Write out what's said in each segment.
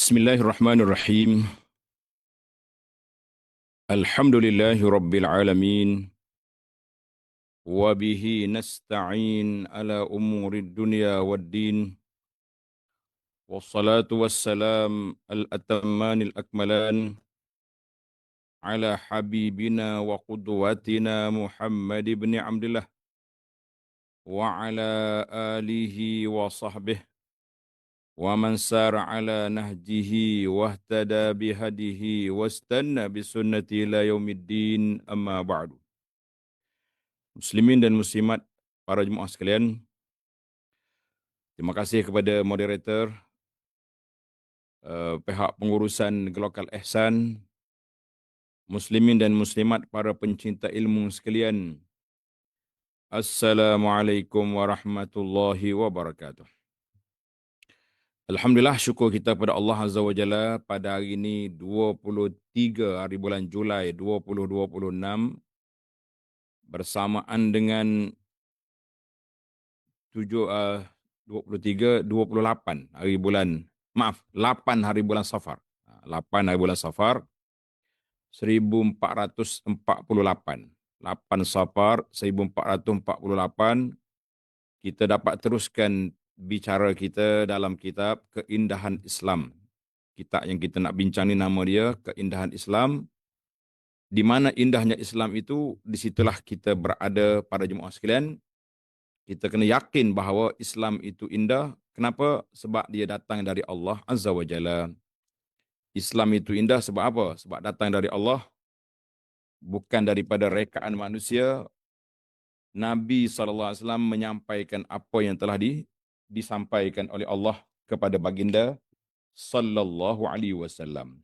Bismillahirrahmanirrahim. Alhamdulillahi rabbil alamin. Wa bihi nasta'in ala umurid dunya waddin. Wassalatu wassalam al-atammanil akmalan ala habibina wa qudwatina Muhammad ibn Abdullah wa ala alihi wa sahbihi wa man sara ala nahjihi wahtada bihadihi wastanna bisunnati ila yaumiddin amma ba'du. Muslimin dan muslimat, para jemaah sekalian, terima kasih kepada moderator, pihak pengurusan Gelokal Ihsan, muslimin dan muslimat, para pencinta ilmu sekalian. Assalamualaikum warahmatullahi wabarakatuh. Alhamdulillah, syukur kita pada Allah Azza wa Jalla pada hari ini 23 hari bulan Julai 2026 bersamaan dengan 28 hari bulan, 8 hari bulan Safar. 8 hari bulan Safar 1448. 8 Safar 1448 kita dapat teruskan bicara kita dalam kitab Keindahan Islam. Kitab yang kita nak bincang ni nama dia Keindahan Islam. Di mana indahnya Islam itu, disitulah kita berada para jemaah sekalian. Kita kena yakin bahawa Islam itu indah. Kenapa? Sebab dia datang dari Allah Azza wa Jalla. Islam itu indah sebab apa? Sebab datang dari Allah, bukan daripada rekaan manusia. Nabi SAW menyampaikan apa yang telah disampaikan oleh Allah kepada baginda sallallahu alaihi wasallam.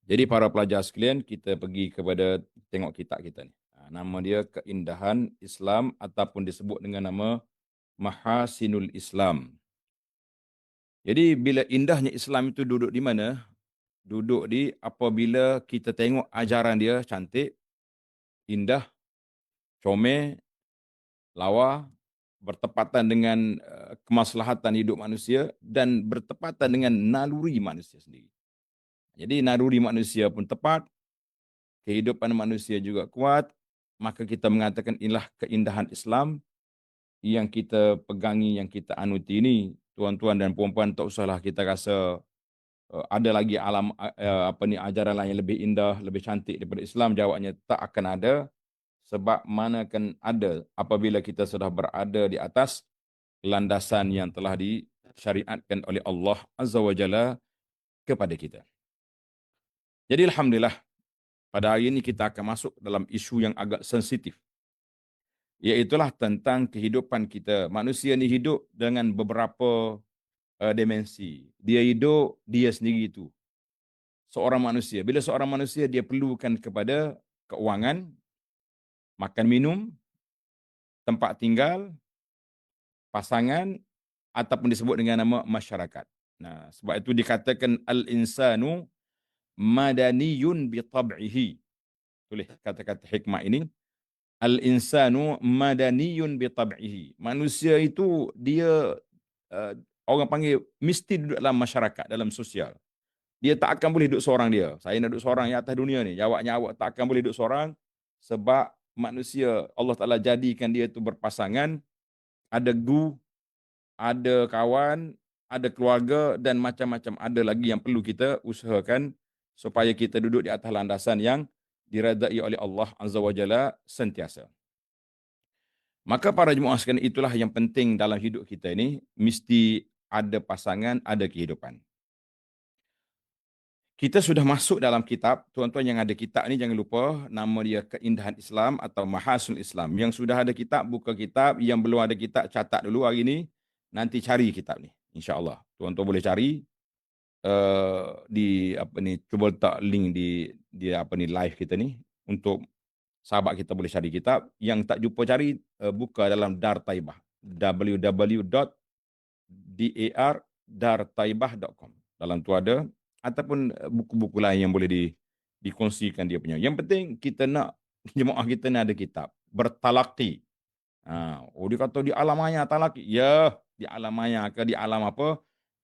Jadi para pelajar sekalian, kita pergi kepada tengok kitab kita ni. Nama dia Keindahan Islam ataupun disebut dengan nama Mahasinul Islam. Jadi bila indahnya Islam itu duduk di mana? Duduk di apabila kita tengok ajaran dia cantik, indah, comel, lawa, bertepatan dengan kemaslahatan hidup manusia dan bertepatan dengan naluri manusia sendiri. Jadi naluri manusia pun tepat, kehidupan manusia juga kuat, maka kita mengatakan inilah keindahan Islam yang kita pegangi, yang kita anuti ini. Tuan-tuan dan puan-puan, tak usahlah kita rasa ada lagi ajaran lain yang lebih indah, lebih cantik daripada Islam. Jawabnya tak akan ada. Sebab mana akan ada apabila kita sudah berada di atas landasan yang telah disyariatkan oleh Allah Azza wa Jalla kepada kita. Jadi Alhamdulillah, pada hari ini kita akan masuk dalam isu yang agak sensitif. Iaitulah tentang kehidupan kita. Manusia ni hidup dengan beberapa dimensi. Dia hidup, dia sendiri itu. Seorang manusia. Bila seorang manusia, dia perlukan kepada keuangan, makan minum, tempat tinggal, pasangan, ataupun disebut dengan nama masyarakat. Nah, sebab itu dikatakan al-insanu madaniyun bi tab'ihi. Tulis kata-kata hikmah ini. Al-insanu madaniyun bi tab'ihi. Manusia itu dia orang panggil mesti duduk dalam masyarakat, dalam sosial. Dia tak akan boleh duduk seorang dia. Saya nak duduk seorang yang atas dunia ni. Jawabnya awak tak akan boleh duduk seorang sebab manusia Allah Taala jadikan dia itu berpasangan, ada guru, ada kawan, ada keluarga dan macam-macam ada lagi yang perlu kita usahakan supaya kita duduk di atas landasan yang diredai oleh Allah Azza wa Jalla sentiasa. Maka para jemaah sekalian, itulah yang penting dalam hidup kita ini, mesti ada pasangan, ada kehidupan. Kita sudah masuk dalam kitab, tuan-tuan yang ada kitab ni jangan lupa nama dia Keindahan Islam atau Mahasinul Islam. Yang sudah ada kitab, buka kitab. Yang belum ada kitab, catat dulu hari ni. Nanti cari kitab ni, insya-Allah. Tuan-tuan boleh cari di cuba letak link di live kita ni untuk sahabat kita boleh cari kitab. Yang tak jumpa cari, buka dalam Dar Taibah, www.dartaibah.com. Dalam tu ada, ataupun buku-buku lain yang boleh dikongsikan dia punya. Yang penting kita nak jemaah kita ni ada kitab bertalaqi. Dia kata di alam maya talaqi. Ya, di alam maya ke di alam apa?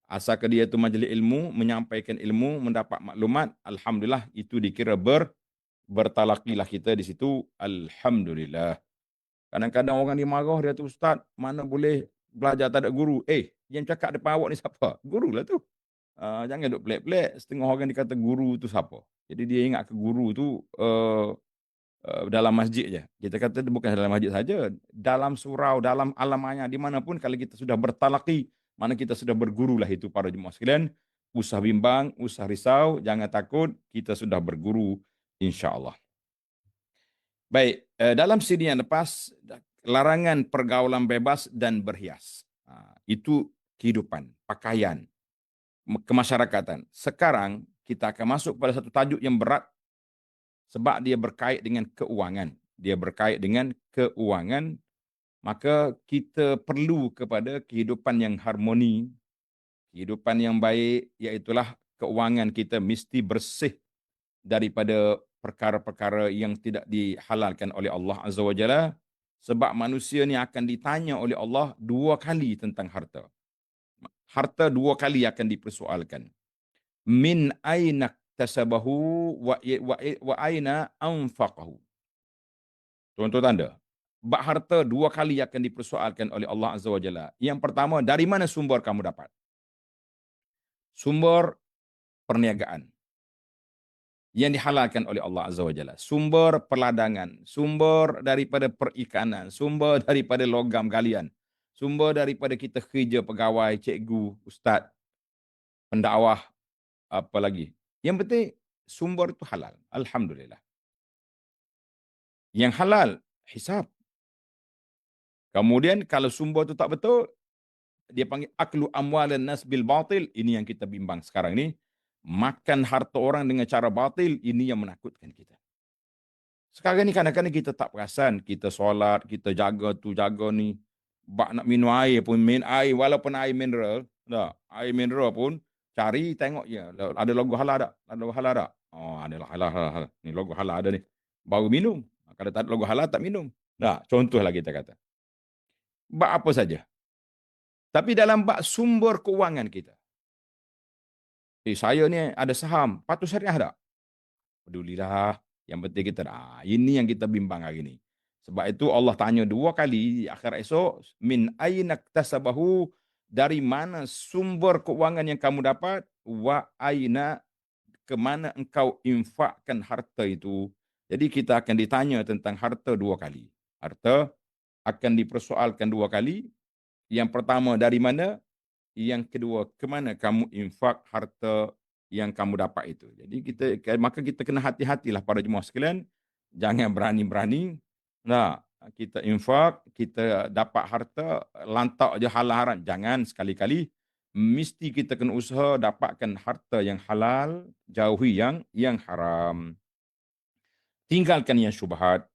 Asalkan dia itu majlis ilmu, menyampaikan ilmu, mendapat maklumat, alhamdulillah itu dikira bertalaqilah kita di situ, alhamdulillah. Kadang-kadang orang ni marah, dia tu ustaz, mana boleh belajar tak ada guru. Yang cakap depan awak ni siapa? Guru lah tu. Jangan duk pelik-pelik. Setengah orang dikata guru tu siapa. Jadi dia ingat ke guru tu dalam masjid je. Kita kata bukan dalam masjid saja. Dalam surau, dalam alam maya, di mana pun kalau kita sudah bertalaqi, mana kita sudah berguru lah itu para jemaah sekalian. Usah bimbang, usah risau, jangan takut, kita sudah berguru insya-Allah. Baik, dalam siri yang lepas, larangan pergaulan bebas dan berhias. Itu kehidupan, pakaian, kemasyarakatan. Sekarang kita akan masuk pada satu tajuk yang berat sebab dia berkait dengan keuangan. Dia berkait dengan keuangan, maka kita perlu kepada kehidupan yang harmoni, kehidupan yang baik, iaitulah keuangan kita mesti bersih daripada perkara-perkara yang tidak dihalalkan oleh Allah Azza wa Jalla, sebab manusia ni akan ditanya oleh Allah 2 kali tentang harta. Harta 2 kali akan dipersoalkan. Min aina tasabahu wa aina anfaqahu. Contoh tanda. Bak harta 2 kali akan dipersoalkan oleh Allah Azza wa Jalla. Yang pertama, dari mana sumber kamu dapat? Sumber perniagaan yang dihalalkan oleh Allah Azza wa Jalla. Sumber perladangan, sumber daripada perikanan, sumber daripada logam galian, sumber daripada kita kerja pegawai, cikgu, ustaz, pendakwah, apa lagi. Yang penting sumber itu halal. Alhamdulillah. Yang halal, hisab. Kemudian kalau sumber itu tak betul, dia panggil aklu amwalan nas bil batil. Ini yang kita bimbang sekarang ni. Makan harta orang dengan cara batil, ini yang menakutkan kita. Sekarang ni kadang-kadang kita tak perasan, kita solat, kita jaga tu, jaga ni. Bak nak minum air pun, minum air, walaupun air mineral, tak, air mineral pun, cari tengok ya, ada logo halal tak? Ada logo halal tak? Oh, ada halal, halal. Ni logo halal ada ni. Baru minum. Kalau tak ada logo halal, tak minum. Nah, contohlah kita kata. Bak apa saja. Tapi dalam bak sumber keuangan kita. Saya ni ada saham, patuh syariah tak? Pedulilah. Yang penting kita, ini yang kita bimbang hari ni. Sebab itu Allah tanya 2 kali di akhirat esok, min aina tasabahu, dari mana sumber keuangan yang kamu dapat, wa aina, ke mana engkau infakkan harta itu. Jadi kita akan ditanya tentang harta 2 kali. Harta akan dipersoalkan 2 kali. Yang pertama, dari mana? Yang kedua, ke mana kamu infak harta yang kamu dapat itu. Jadi maka kita kena hati-hatilah para jemaah sekalian. Jangan berani-berani. Nah, kita infak, kita dapat harta, lantak je halal haram. Jangan sekali-kali. Mesti kita kena usaha dapatkan harta yang halal, jauhi yang haram. Tinggalkan yang syubhat.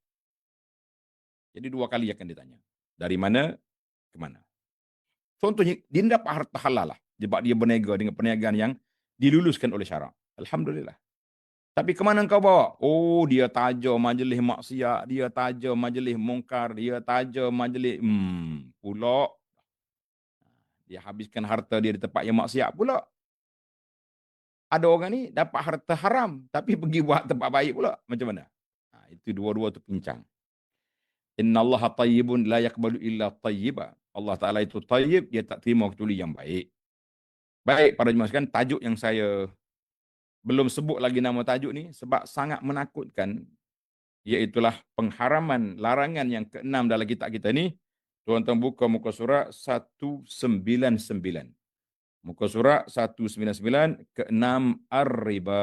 Jadi 2 kali akan ditanya. Dari mana ke mana. Contohnya, dia dapat harta halal lah. Sebab dia berniaga dengan perniagaan yang diluluskan oleh syarak. Alhamdulillah. Tapi ke mana kau bawa? Oh, dia taja majlis maksiat, dia taja majlis mungkar, dia taja majlis pula dia habiskan harta dia di tempat yang maksiat pula. Ada orang ni dapat harta haram tapi pergi buat tempat baik pula. Macam mana? Itu dua-dua tu pincang. Innallaha tayyibun la yaqbalu illa tayyiba. Allah Taala itu tayyib, dia tak terima kecuali yang baik. Baik, para jemaah sekalian, tajuk yang saya belum sebut lagi nama tajuk ni sebab sangat menakutkan, iaitulah pengharaman, larangan yang ke-6 dalam kitab kita ni. Tuan-tuan buka muka surat 199. Muka surat 199 ke-6, ar-riba,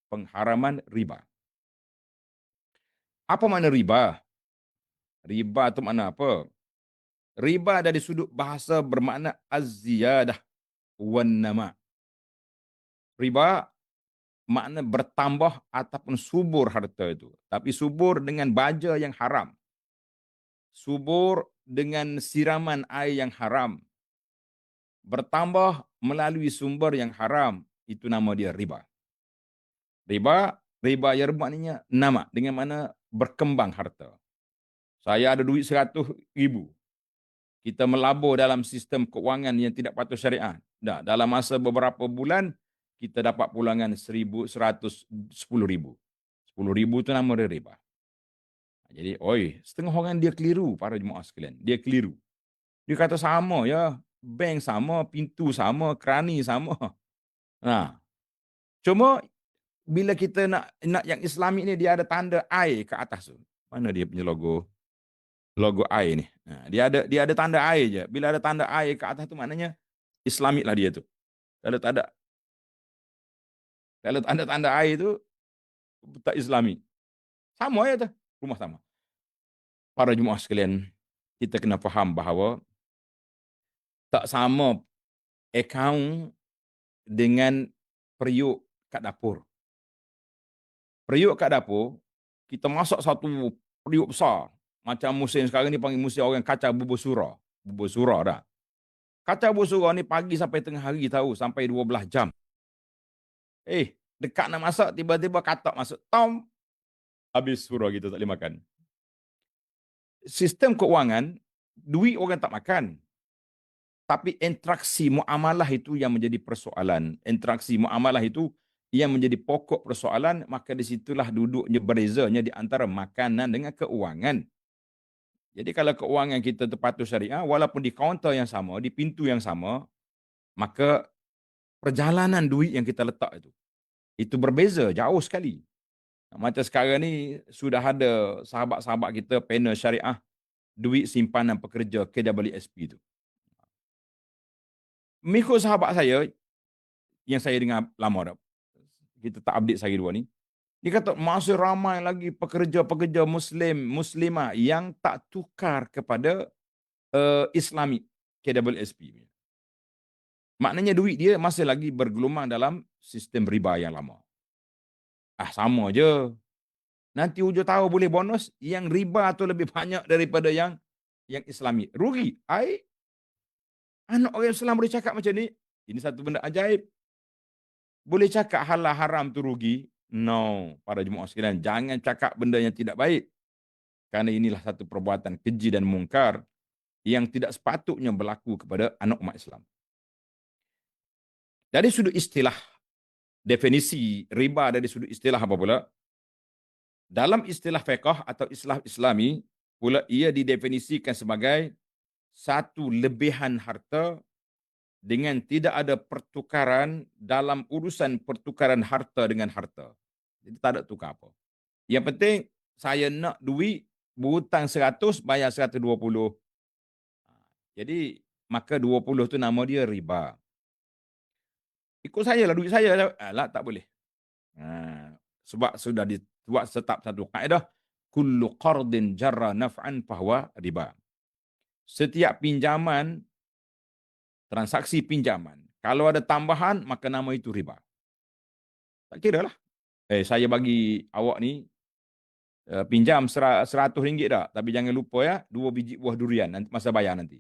pengharaman riba. Apa makna riba? Riba itu makna apa? Riba dari sudut bahasa bermakna az-ziyadah wan nama. Riba makna bertambah ataupun subur harta itu. Tapi subur dengan baja yang haram. Subur dengan siraman air yang haram. Bertambah melalui sumber yang haram. Itu nama dia riba. Riba yang maknanya nama. Dengan mana berkembang harta. Saya ada duit 100,000. Kita melabur dalam sistem keuangan yang tidak patuh syariat. Dah, dalam masa beberapa bulan, kita dapat pulangan 110,000. 10,000 tu nama dia riba. Jadi, setengah orang dia keliru, para jemaah sekalian. Dia keliru. Dia kata sama ya, bank sama, pintu sama, kerani sama. Nah, cuma bila kita nak yang Islami ni dia ada tanda air ke atas tu. Mana dia punya logo air ni? Dia ada tanda air je. Bila ada tanda air ke atas tu maknanya Islamik lah dia tu. Kalau tak ada kalau tanda-tanda air tu tak Islami. Sama ya tu, rumah sama. Para jemaah sekalian, kita kena faham bahawa tak sama akaun dengan periuk kat dapur. Periuk kat dapur, kita masak satu periuk besar. Macam musim sekarang ni panggil musim orang kacang bubur surah. Bubur surah dah. Kacang bubur surah ni pagi sampai tengah hari tahu, sampai 12 jam. Dekat nak masak, tiba-tiba katak masuk. Tom, habis surah kita tak boleh makan. Sistem keuangan, duit orang tak makan. Tapi interaksi muamalah itu yang menjadi persoalan. Interaksi muamalah itu yang menjadi pokok persoalan, maka di situlah duduknya berzanya di antara makanan dengan keuangan. Jadi kalau keuangan kita terpatuh syariah, walaupun di kaunter yang sama, di pintu yang sama, maka perjalanan duit yang kita letak itu berbeza jauh sekali. Macam sekarang ni sudah ada sahabat-sahabat kita panel syariah duit simpanan pekerja KWSP itu. Mengikut sahabat saya yang saya dengar lama dah. Kita tak update sehari dua ni. Dia kata masih ramai lagi pekerja-pekerja muslimah yang tak tukar kepada Islami KWSP. Maknanya duit dia masih lagi bergelumang dalam sistem riba yang lama. Sama je. Nanti hujung tahun boleh bonus yang riba tu lebih banyak daripada yang Islami. Rugi. Anak orang Islam boleh cakap macam ni. Ini satu benda ajaib. Boleh cakap halal haram tu rugi? No, para jemaah sekalian, jangan cakap benda yang tidak baik. Kerana inilah satu perbuatan keji dan mungkar yang tidak sepatutnya berlaku kepada anak umat Islam. Dari sudut istilah, definisi riba dari sudut istilah apa pula? Dalam istilah fiqh atau istilah Islami, pula ia didefinisikan sebagai satu lebihan harta dengan tidak ada pertukaran dalam urusan pertukaran harta dengan harta. Jadi tak ada tukar apa. Yang penting, saya nak duit, berhutang 100, bayar 120. Jadi, maka 20 tu nama dia riba. Ikut saya lah, duit saya lah. Tak boleh. Sebab sudah dibuat tetap satu kaedah, kullu qardin jarra naf'an fahuwa riba. Setiap pinjaman, transaksi pinjaman, kalau ada tambahan, maka nama itu riba. Tak kira lah. Saya bagi awak ni pinjam RM100 dah. Tapi jangan lupa ya, 2 biji buah durian nanti masa bayar nanti.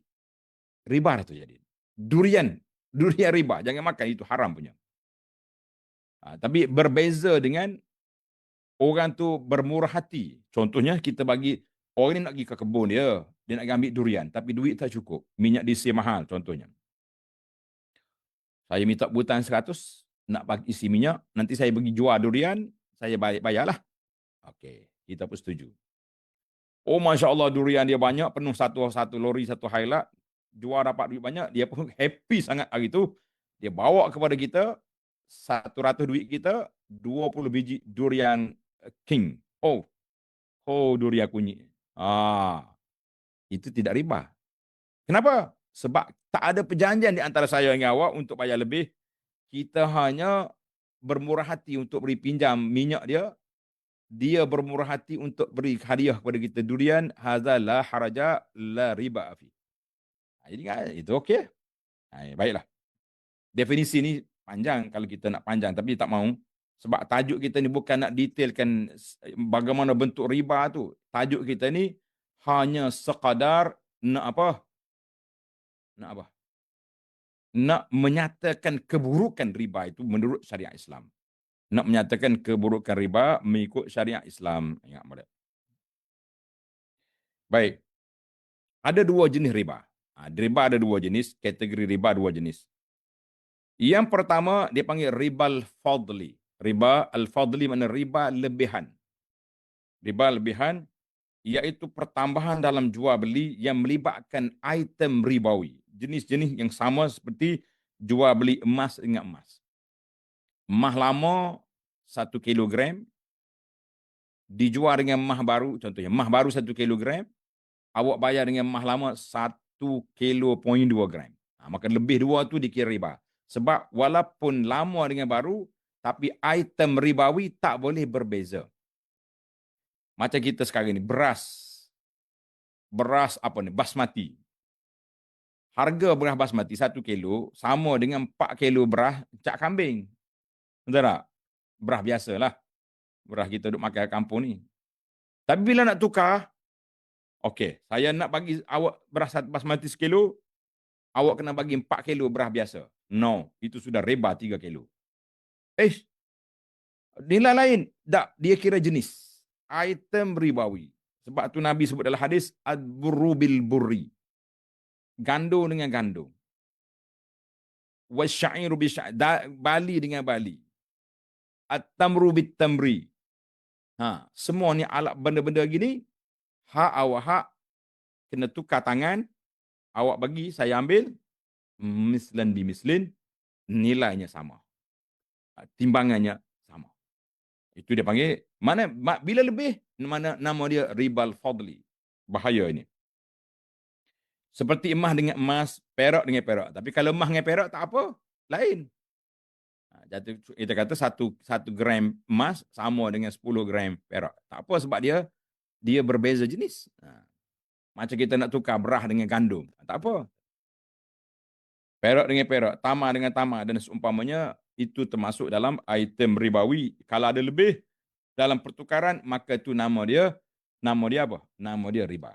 Riba dah tu jadi. Durian riba. Jangan makan, itu haram punya. Tapi berbeza dengan orang tu bermurah hati. Contohnya kita bagi, orang ni nak pergi ke kebun dia nak pergi ambil durian. Tapi duit tak cukup. Minyak diesel mahal contohnya. Saya minta butan 100, nak bagi isi minyak, nanti saya pergi jual durian, saya bayarlah. Okey, kita pun setuju. Masya Allah durian dia banyak, penuh satu lori, satu highlight, jual dapat duit banyak, dia pun happy sangat hari itu. Dia bawa kepada kita 100 duit kita, 20 biji durian king. Durian kunyit. Itu tidak riba. Kenapa? Sebab tak ada perjanjian di antara saya dengan awak untuk bayar lebih. Kita hanya bermurah hati untuk beri pinjam minyak dia. Dia bermurah hati untuk beri hadiah kepada kita durian. Hadza la haraja la riba fi. Jadi itu okey. Baiklah. Definisi ni panjang kalau kita nak panjang, tapi tak mau. Sebab tajuk kita ni bukan nak detailkan bagaimana bentuk riba tu. Tajuk kita ni hanya sekadar nak apa? Nak menyatakan keburukan riba itu menurut syariat Islam. Nak menyatakan keburukan riba mengikut syariat Islam. Ingat boleh. Baik. Ada dua jenis riba. Riba ada dua jenis, kategori riba dua jenis. Yang pertama dia panggil riba al-fadli. Riba al-fadli makna riba lebihan. Riba lebihan iaitu pertambahan dalam jual beli yang melibatkan item ribawi. Jenis-jenis yang sama seperti jual beli emas dengan emas. Emas lama 1 kilogram dijual dengan emas baru, contohnya emas baru 1 kilogram, awak bayar dengan emas lama 1,2 kilo. Maka lebih dua tu dikira riba. Sebab walaupun lama dengan baru, tapi item ribawi tak boleh berbeza. Macam kita sekarang ni, beras. Beras apa ni? Basmati. Harga beras basmati 1 kilo sama dengan 4 kilo beras cak kambing. Betul tak? Beras biasalah. Beras kita duk makan kampung ni. Tapi bila nak tukar, okey, saya nak bagi awak beras basmati 1 kilo, awak kena bagi 4 kilo beras biasa. No, itu sudah riba 3 kilo. Nilai lain. Tak, dia kira jenis. Item ribawi. Sebab tu Nabi sebut dalam hadis, ad-burru bil burri. Gandum dengan gandum. Wasya'iru bisya'ir. Bali dengan bali. At-tamru bit tamri. Semua ni alat benda-benda gini, hak awak hak kena tukar tangan, awak bagi, saya ambil, mislan bi mislin, nilainya sama. Timbangannya sama. Itu dia panggil, mana bila lebih, mana nama dia ribal fadli. Bahaya ini. Seperti emas dengan emas, perak dengan perak. Tapi kalau emas dengan perak tak apa, lain. Jadi kita kata 1 gram emas sama dengan 10 gram perak. Tak apa sebab dia berbeza jenis. Macam kita nak tukar beras dengan gandum. Tak apa. Perak dengan perak, tamar dengan tamar dan seumpamanya, itu termasuk dalam item ribawi. Kalau ada lebih dalam pertukaran, maka itu nama dia apa? Nama dia riba.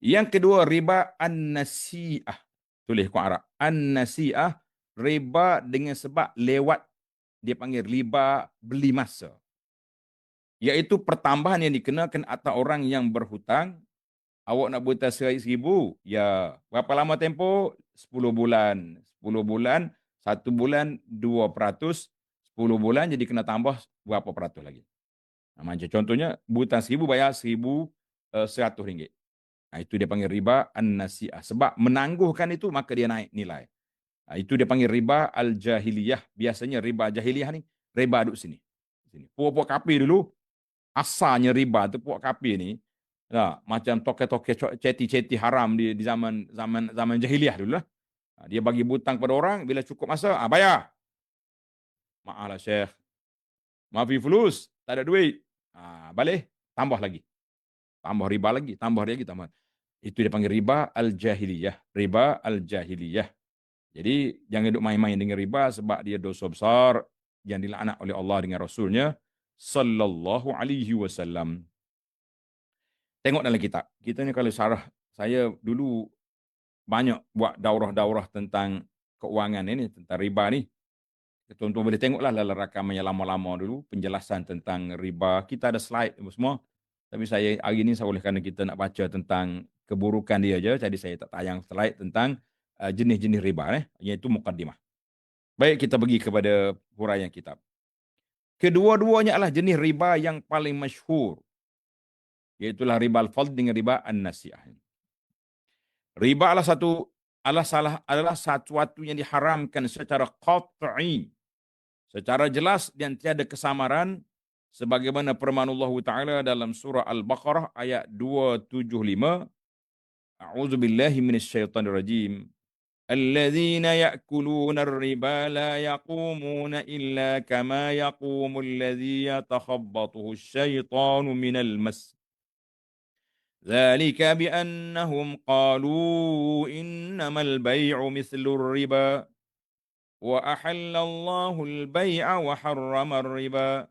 Yang kedua, riba an-nasi'ah. Tulis kuat Arab. An-nasi'ah, riba dengan sebab lewat. Dia panggil riba beli masa. Iaitu pertambahan yang dikenakan atas orang yang berhutang. Awak nak berhutang RM1,000, ya berapa lama tempoh? 10 bulan. 10 bulan, 1 bulan 2%, 10 bulan jadi kena tambah berapa peratus lagi. Macam contohnya, berhutang RM1,000 bayar RM1,100. Itu dia panggil riba an-nasi'ah. Sebab menangguhkan itu, maka dia naik nilai. Itu dia panggil riba al-jahiliyah. Biasanya riba jahiliyah ni, riba duduk sini. Puak-puak kapi dulu, asalnya riba tu puak kapi ni, macam toke-toke ceti-ceti haram di zaman jahiliyah dulu lah. Dia bagi butang pada orang, bila cukup masa, bayar. Maaflah Syekh. Maafi fulus, tak ada duit. Balik, tambah lagi. Tambah riba lagi, tambah lagi, tambah. Itu dia panggil riba al-jahiliyah. Riba al-jahiliyah. Jadi, jangan duduk main-main dengan riba sebab dia dosa besar yang dilaknat oleh Allah dengan Rasulnya sallallahu alaihi wasallam. Tengok dalam kitab. Kita ni kalau syarah, saya dulu banyak buat daurah-daurah tentang keuangan ini, tentang riba ni. Tuan-tuan boleh tengoklah dalam rakaman yang lama-lama dulu, penjelasan tentang riba. Kita ada slide semua. Tapi saya hari ni, oleh kerana kita nak baca tentang keburukan dia je, jadi saya tak tayang slide tentang jenis-jenis riba, iaitu muqaddimah. Baik, kita pergi kepada huraian kitab. Kedua-duanya adalah jenis riba yang paling masyhur, iaitulah riba al-fadl dengan riba an-nasi'ah. Riba adalah sesuatu yang diharamkan secara qat'i, secara jelas dan tiada kesamaran, sebagaimana firman Allah Ta'ala dalam surah Al-Baqarah ayat 275. A'udzubillahi minasyaitonirrajim. Alladzina ya'kuluna ar-riba la yaqumuna illa kama yaqumu alladzi yatakhabbathu asy-syaitanu minal mas. Dzalika bi'annahum qalu innamal bay'u mithlur riba wa ahallallahu al-bay'a wa harrama ar-riba.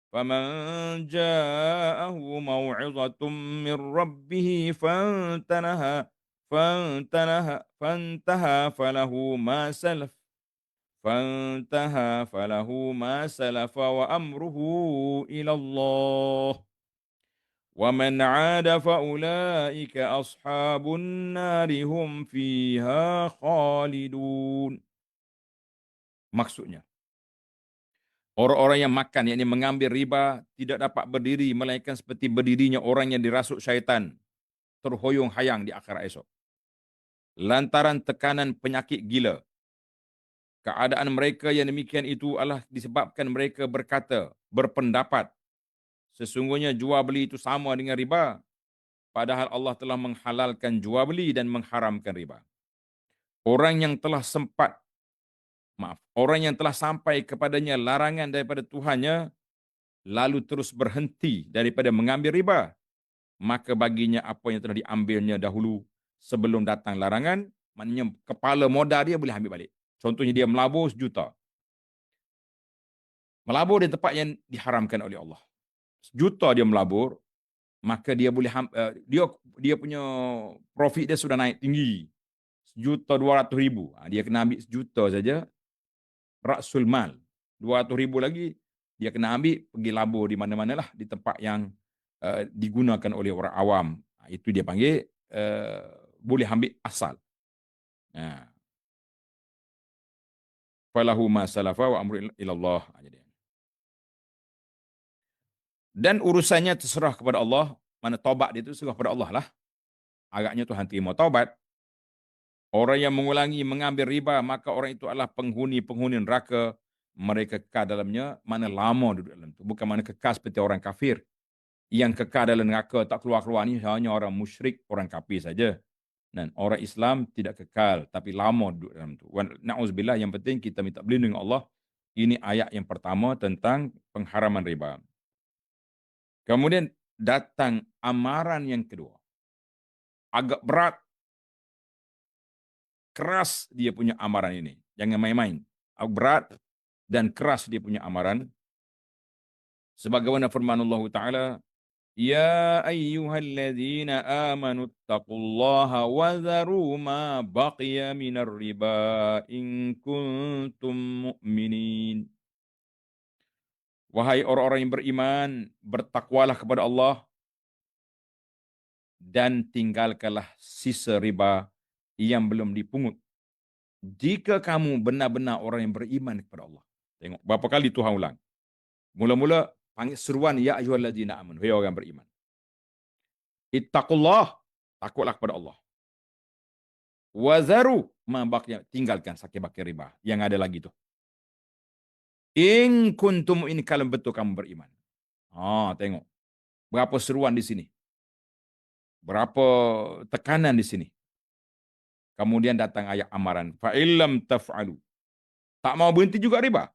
فمن جاءه موعظة من ربه فانتهى فله ما سلف وأمره إلى الله ومن عاد فأولئك أصحاب النار هم فيها خالدون. Maksudnya, orang-orang yang makan, yakni mengambil riba, tidak dapat berdiri, melainkan seperti berdirinya orang yang dirasuk syaitan, terhoyong-hayang di akhirat esok. Lantaran tekanan penyakit gila. Keadaan mereka yang demikian itu adalah disebabkan mereka berkata, berpendapat, sesungguhnya jual beli itu sama dengan riba, padahal Allah telah menghalalkan jual beli dan mengharamkan riba. Orang yang telah sempat, orang yang telah sampai kepadanya larangan daripada Tuhannya, lalu terus berhenti daripada mengambil riba, maka baginya apa yang telah diambilnya dahulu sebelum datang larangan, maknanya kepala modal dia boleh ambil balik. Contohnya dia melabur 1 juta. Melabur di tempat yang diharamkan oleh Allah. 1 juta dia melabur, maka dia boleh dia punya profit dia sudah naik tinggi. 1.200.000. Dia kena ambil 1 juta saja rasul mal. 200.000 lagi dia kena ambil pergi labur di mana-mana lah di tempat yang digunakan oleh orang awam. Itu dia panggil boleh ambil asal. Falahu ma salafa wa amru ilallah. Dan urusannya terserah kepada Allah. Mana taubat dia itu terserah kepada Allah lah. Agaknya Tuhan terima taubat. Orang yang mengulangi mengambil riba, maka orang itu adalah penghuni-penghuni neraka. Mereka kekal dalamnya, mana lama duduk dalam itu. Bukan mana kekal seperti orang kafir. Yang kekal dalam neraka tak keluar-keluar ni hanya orang musyrik, orang kafir saja. Dan orang Islam tidak kekal, tapi lama duduk dalam itu. Na'udzubillah, yang penting kita minta berlindung dengan Allah. Ini ayat yang pertama tentang pengharaman riba. Kemudian datang amaran yang kedua. Agak berat, keras dia punya amaran ini. Jangan main-main. Agak berat dan keras dia punya amaran. Sebagaimana firman Allah Ta'ala, Ya ayyuhalladzina amanu taqullaha wa dharu ma baqiya minar riba in kuntum mu'minin. Wahai orang-orang yang beriman, bertakwalah kepada Allah dan tinggalkanlah sisa riba yang belum dipungut. Jika kamu benar-benar orang yang beriman kepada Allah. Tengok berapa kali Tuhan ulang. Mula-mula panggil seruan ya ayyuhalladzina amanu, hai orang beriman. Ittaqullah, takutlah kepada Allah. Wazaru ma baqiya, tinggalkan sakit bakir riba yang ada lagi tu. In kuntum in, kalau betul kamu beriman. Tengok. Berapa seruan di sini. Berapa tekanan di sini. Kemudian datang ayat amaran. Fa'illam taf'alu. Tak mau berhenti juga riba.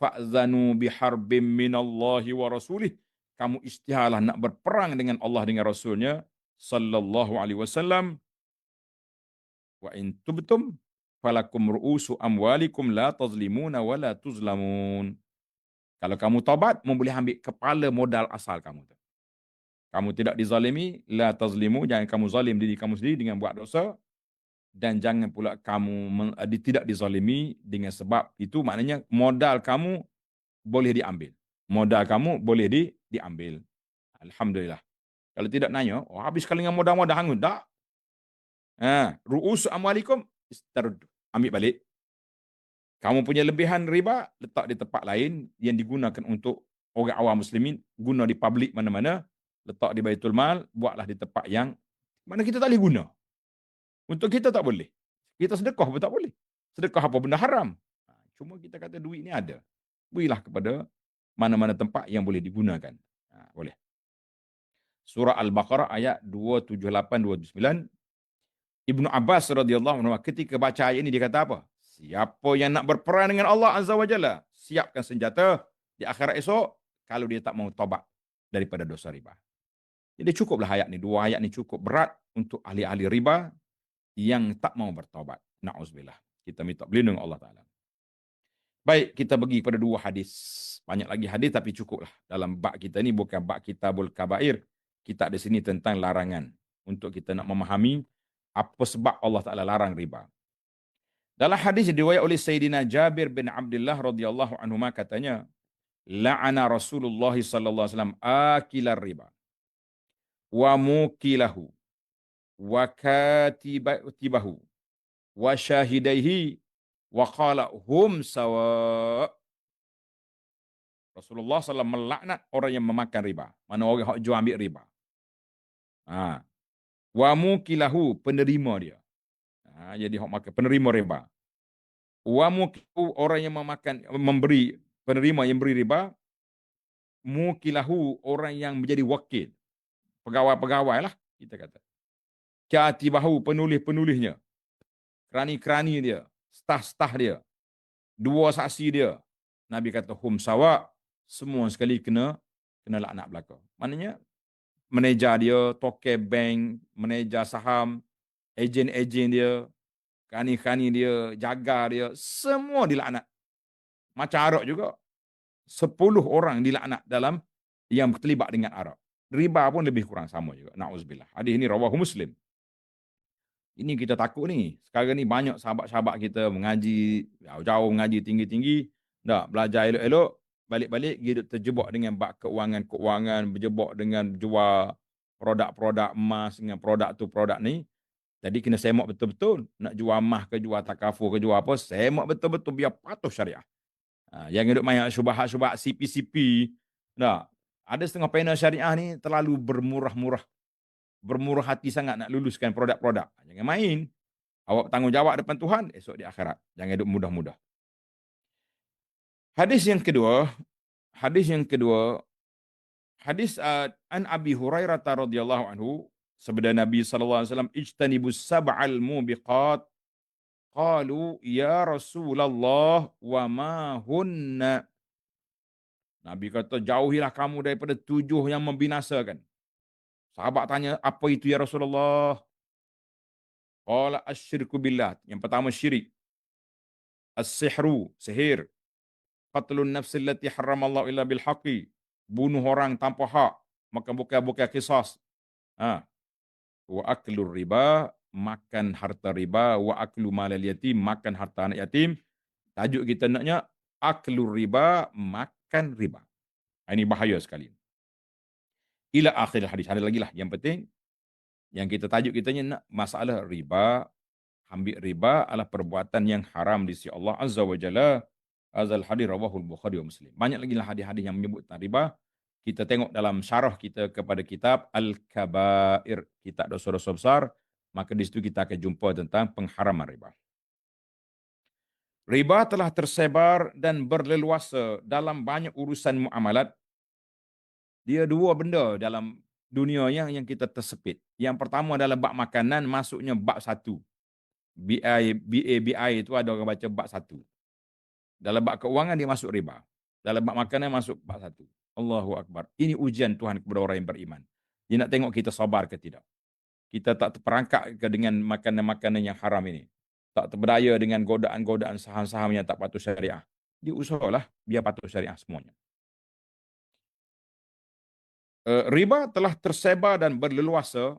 Fa'zanu biharbim minallahi wa rasulih. Kamu istihalah nak berperang dengan Allah dengan Rasulnya. Sallallahu alaihi wasallam. Wa in tubtum falakum ru'usu amwalikum la tazlimuna wa la tuzlamun. Kalau kamu taubat, boleh ambil kepala modal asal kamu. Kamu tidak dizalimi, la tazlimu, jangan kamu zalim diri kamu sendiri dengan buat dosa, dan jangan pula kamu tidak dizalimi dengan sebab itu, maknanya modal kamu boleh diambil. Modal kamu boleh diambil. Alhamdulillah. Kalau tidak nanya, habis kali dengan modal-modal hangus. Tak. Ru'us amwalikum, ambil balik. Kamu punya lebihan riba, letak di tempat lain yang digunakan untuk orang awam muslimin, guna di publik mana-mana, letak di Baitul Mal, buatlah di tempat yang mana kita tak boleh guna. Untuk kita tak boleh. Kita sedekah pun tak boleh. Sedekah apa benda haram. Cuma kita kata duit ni ada. Berilah kepada mana-mana tempat yang boleh digunakan. Boleh. Surah Al-Baqarah ayat 278-279. Ibnu Abbas radhiyallahu anhu ketika baca ayat ini dia kata apa? Siapa yang nak berperang dengan Allah Azza wa Jalla, siapkan senjata di akhirat esok kalau dia tak mau taubat daripada dosa riba. Jadi cukuplah ayat ni, dua ayat ni cukup berat untuk ahli-ahli riba yang tak mau bertaubat. Na'udzubillah. Kita minta berlindung Allah Ta'ala. Baik, kita pergi kepada dua hadis. Banyak lagi hadis tapi cukuplah. Dalam bab kita ni bukan bab Kitabul Kabair. Kita ada sini tentang larangan. Untuk kita nak memahami apa sebab Allah Ta'ala larang riba. Dalam hadis diriwayat oleh Sayyidina Jabir bin Abdullah radhiyallahu anhu katanya, la'ana Rasulullah sallallahu alaihi wasallam akilar riba wa mukilahu wa katibahu wa syahidaihi Wa qala hum sawa. Rasulullah SAW melaknat orang yang memakan riba. Mana orang yang jual ambil riba. Ha. Wa mukilahu, penerima dia. Jadi hak makan penerima riba. Wa mukilahu, orang yang memberi, penerima yang beri riba. Mukilahu, orang yang menjadi wakil. Pegawai-pegawai lah, kita kata. Katibahu, penulis-penulisnya. Kerani-kerani dia. Staf-staf dia. Dua saksi dia. Nabi kata hum sawa, semua sekali kena laknat belaka. Maknanya manager dia, toke bank, manager saham, ejen-ejen dia, kani-kani dia, jaga dia, semua dilaknat. Macam Arab juga. 10 orang dilaknat dalam yang terlibat dengan Arab. Riba pun lebih kurang sama juga. Na'udzubillah. Hadis ini rawahu Muslim. Ini kita takut ni. Sekarang ni banyak sahabat-sahabat kita mengaji, jauh-jauh mengaji tinggi-tinggi, tak belajar elok-elok, balik-balik dia terjebak dengan bab keuangan-keuangan, berjebak dengan jual produk-produk emas dengan produk tu produk ni. Jadi kena semak betul-betul. Nak jual emas ke jual takaful ke jual apa, semak betul-betul biar patuh syariah. Jangan duduk main syubhat-syubhat CP-CP. Tak. Ada setengah panel syariah ni terlalu bermurah hati sangat nak luluskan produk-produk. Jangan main. Awak bertanggungjawab depan Tuhan, esok di akhirat. Jangan duduk mudah-mudah. Hadis yang kedua, hadis an Abi Hurairah radhiyallahu anhu, sabda Nabi sallallahu alaihi wasallam, ijtanibus sab'al mubiqat. Qalu ya Rasulullah wa ma hunna. Nabi kata, jauhilah kamu daripada 7 yang membinasakan. Sahabat tanya, apa itu ya Rasulullah? Qala asyirku billah. Yang pertama syirik. As-sihru, sihir. Qatlun nafsi allati haramallahu illa bil haqi. Bunuh orang tanpa hak. Makan bukai-bukai qisas. Wa aklur riba, makan harta riba. Wa aklu malal yatim, makan harta anak yatim. Tajuk kita naknya, aklur riba, makan riba. Ini bahaya sekali. Ila akhir hadis. Ada lagi lah. Yang penting, yang kita tajuk kitanya nak masalah riba. Ambil riba adalah perbuatan yang haram di sisi Allah Azza wa Jalla. Azal hadis rawahul Bukhari wa Muslim. Banyak lagi lah hadis-hadis yang menyebut tentang riba. Kita tengok dalam syarah kita kepada kitab Al-Kabair, kitab dosa-dosa besar, maka di situ kita akan jumpa tentang pengharaman riba. Riba telah tersebar dan berleluasa dalam banyak urusan muamalat. Dia dua benda dalam dunia yang kita tersepit. Yang pertama adalah bab makanan, masuknya bab 1. BI itu ada orang baca bab 1. Dalam bab keuangan dia masuk riba. Dalam bab makanan masuk bab 1. Allahu Akbar. Ini ujian Tuhan kepada orang yang beriman. Dia nak tengok kita sabar ke tidak. Kita tak terperangkap ke dengan makanan-makanan yang haram ini. Tak terberdaya dengan godaan-godaan saham-saham yang tak patuh syariah. Dia usahalah biar patuh syariah semuanya. Riba telah tersebar dan berleluasa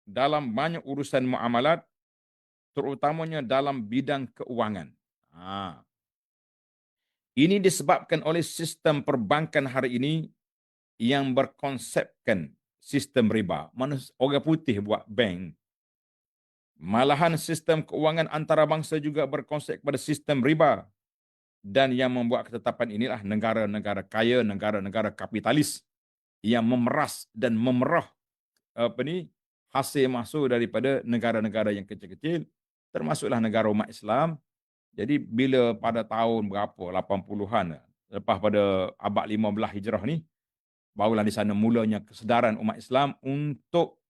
dalam banyak urusan muamalat, terutamanya dalam bidang keuangan. Ini disebabkan oleh sistem perbankan hari ini yang berkonsepkan sistem riba. Mana orang putih buat bank. Malahan sistem keuangan antarabangsa juga berkonsep pada sistem riba. Dan yang membuat ketetapan inilah negara-negara kaya, negara-negara kapitalis yang memeras dan memerah hasil masuk daripada negara-negara yang kecil-kecil, termasuklah negara umat Islam. Jadi bila pada tahun berapa, 80-an, lepas pada abad 15 Hijrah ni, barulah di sana mulanya kesedaran umat Islam untuk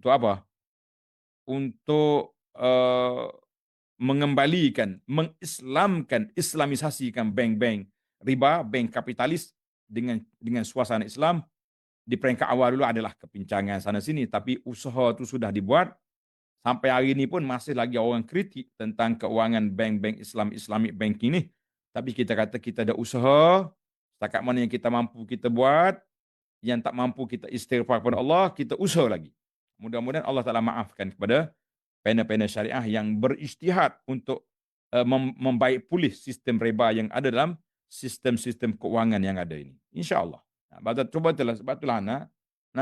apa? Untuk mengembalikan, mengislamkan, islamisasikan bank-bank riba, bank kapitalis dengan suasana Islam. Di peringkat awal dulu adalah kepincangan sana sini, tapi usaha itu sudah dibuat. Sampai hari ini pun masih lagi orang kritik tentang keuangan bank-bank Islamic banking ni. Tapi kita kata kita ada usaha, setakat mana yang kita mampu kita buat, yang tak mampu kita istighfar kepada Allah, kita usaha lagi. Mudah-mudahan Allah Ta'ala maafkan kepada panel-panel syariah yang berijtihad untuk membaik pulih sistem riba yang ada dalam sistem-sistem keuangan yang ada ini. InsyaAllah. Cuba itulah, sebab itulah nak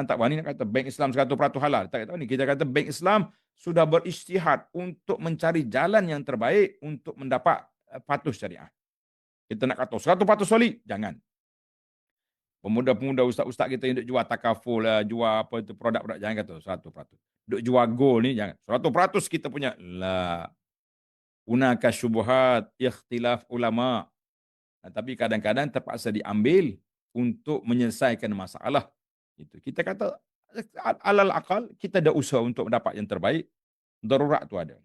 tak berani nak kata bank Islam 100% halal. Tak kata ni, kita kata bank Islam sudah beristihad untuk mencari jalan yang terbaik untuk mendapat patuh syariah. Kita nak kata 100% solid, jangan. Pemuda-pemuda ustaz-ustaz kita yang duk jual takaful lah, jual apa itu produk-produk, jangan kata 100%. Duk jual gold ni jangan. 100% kita punya. La. Hunaka syubhat, ikhtilaf ulama. Tapi kadang-kadang terpaksa diambil untuk menyelesaikan masalah. Itu. Kita kata alal akal kita ada usaha untuk mendapat yang terbaik. Darurat tu ada.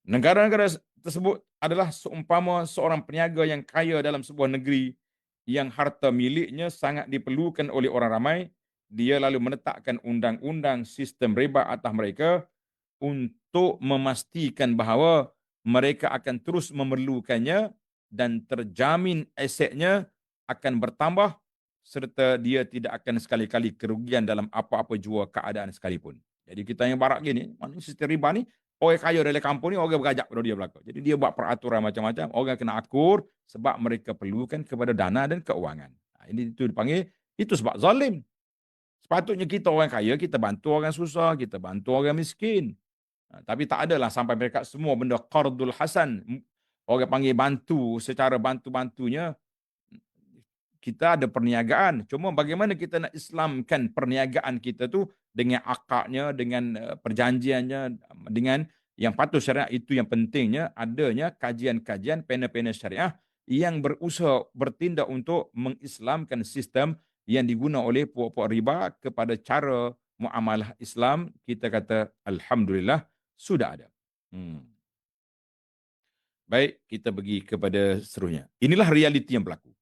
Negara-negara tersebut adalah seumpama seorang peniaga yang kaya dalam sebuah negeri yang harta miliknya sangat diperlukan oleh orang ramai. Dia lalu menetapkan undang-undang sistem riba atas mereka untuk memastikan bahawa mereka akan terus memerlukannya dan terjamin asetnya akan bertambah serta dia tidak akan sekali-kali kerugian dalam apa-apa jua keadaan sekalipun. Jadi kita yang barak gini, sistem riba ni, orang kaya dari kampung ni, orang bergajak pada dia belakang. Jadi dia buat peraturan macam-macam, orang kena akur sebab mereka perlukan kepada dana dan keuangan. Ini itu dipanggil, itu sebab zalim. Sepatutnya kita orang kaya, kita bantu orang susah, kita bantu orang miskin. Tapi tak adalah sampai mereka semua benda qardul hasan. Orang panggil bantu secara bantu-bantunya. Kita ada perniagaan. Cuma bagaimana kita nak islamkan perniagaan kita tu dengan akadnya, dengan perjanjiannya, dengan yang patuh syariah. Itu yang pentingnya adanya kajian-kajian panel-panel syariah yang berusaha bertindak untuk mengislamkan sistem yang diguna oleh puak-puak riba kepada cara muamalah Islam. Kita kata alhamdulillah sudah ada. Baik, kita pergi kepada seterusnya. Inilah realiti yang berlaku.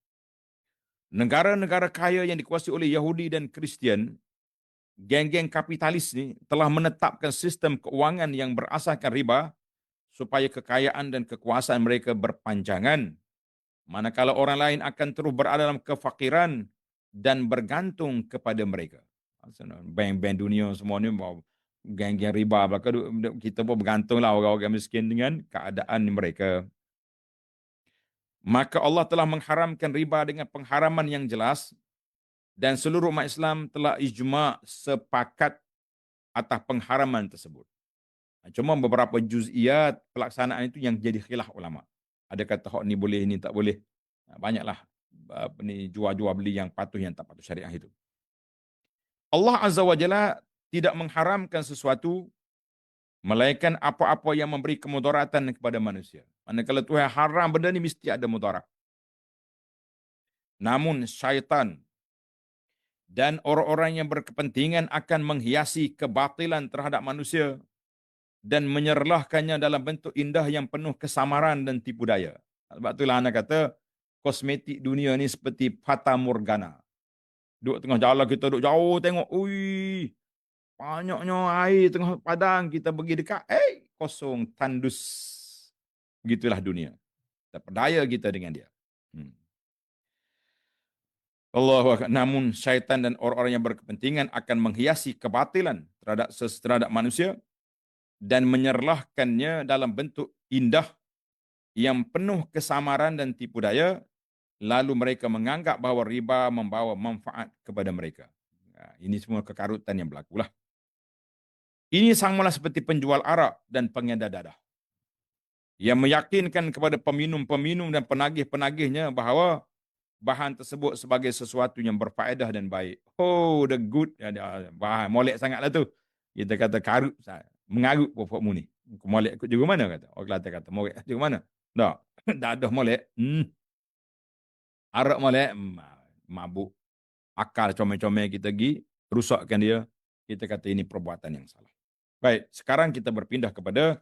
Negara-negara kaya yang dikuasai oleh Yahudi dan Kristian, geng-geng kapitalis ni telah menetapkan sistem keuangan yang berasaskan riba supaya kekayaan dan kekuasaan mereka berpanjangan. Manakala orang lain akan terus berada dalam kefakiran dan bergantung kepada mereka. Bank-bank dunia semua ni geng-geng riba belakang, kita pun bergantunglah orang-orang miskin dengan keadaan mereka. Maka Allah telah mengharamkan riba dengan pengharaman yang jelas dan seluruh umat Islam telah ijma' sepakat atas pengharaman tersebut. Cuma beberapa juz'iyat pelaksanaan itu yang jadi khilaf ulama. Ada kata hak ni boleh, ni tak boleh. Banyaklah ni jual-jual beli yang patuh yang tak patuh syariah itu. Allah Azza wa Jalla tidak mengharamkan sesuatu melainkan apa-apa yang memberi kemudaratan kepada manusia. Manakala Tuhan haram benda ni mesti ada mudarat. Namun syaitan dan orang-orang yang berkepentingan akan menghiasi kebatilan terhadap manusia dan menyerlahkannya dalam bentuk indah yang penuh kesamaran dan tipu daya. Sebab itulah anak kata, kosmetik dunia ni seperti fata morgana. Duduk tengah jalan kita duduk jauh tengok, ui, banyaknya air tengah padang, kita pergi dekat, kosong, tandus. Begitulah dunia. Terpedaya kita dengan dia. Namun syaitan dan orang-orang yang berkepentingan akan menghiasi kebatilan terhadap manusia dan menyerlahkannya dalam bentuk indah yang penuh kesamaran dan tipu daya, lalu mereka menganggap bahawa riba membawa manfaat kepada mereka. Ini semua kekarutan yang berlaku lah. Ini sama seperti penjual arak dan pengedar dadah yang meyakinkan kepada peminum-peminum dan penagih-penagihnya bahawa bahan tersebut sebagai sesuatu yang berfaedah dan baik. Oh, the good. Bahan molek sangatlah tu. Kita kata karut. Mengarut pokokmu ni. Molek ikut juga mana kata. Orang Kelantan kata molek juga mana. Tak. Dadah molek. Arak molek. Mabuk. Akal comel-comel kita pergi. Rusakkan dia. Kita kata ini perbuatan yang salah. Baik. Sekarang kita berpindah kepada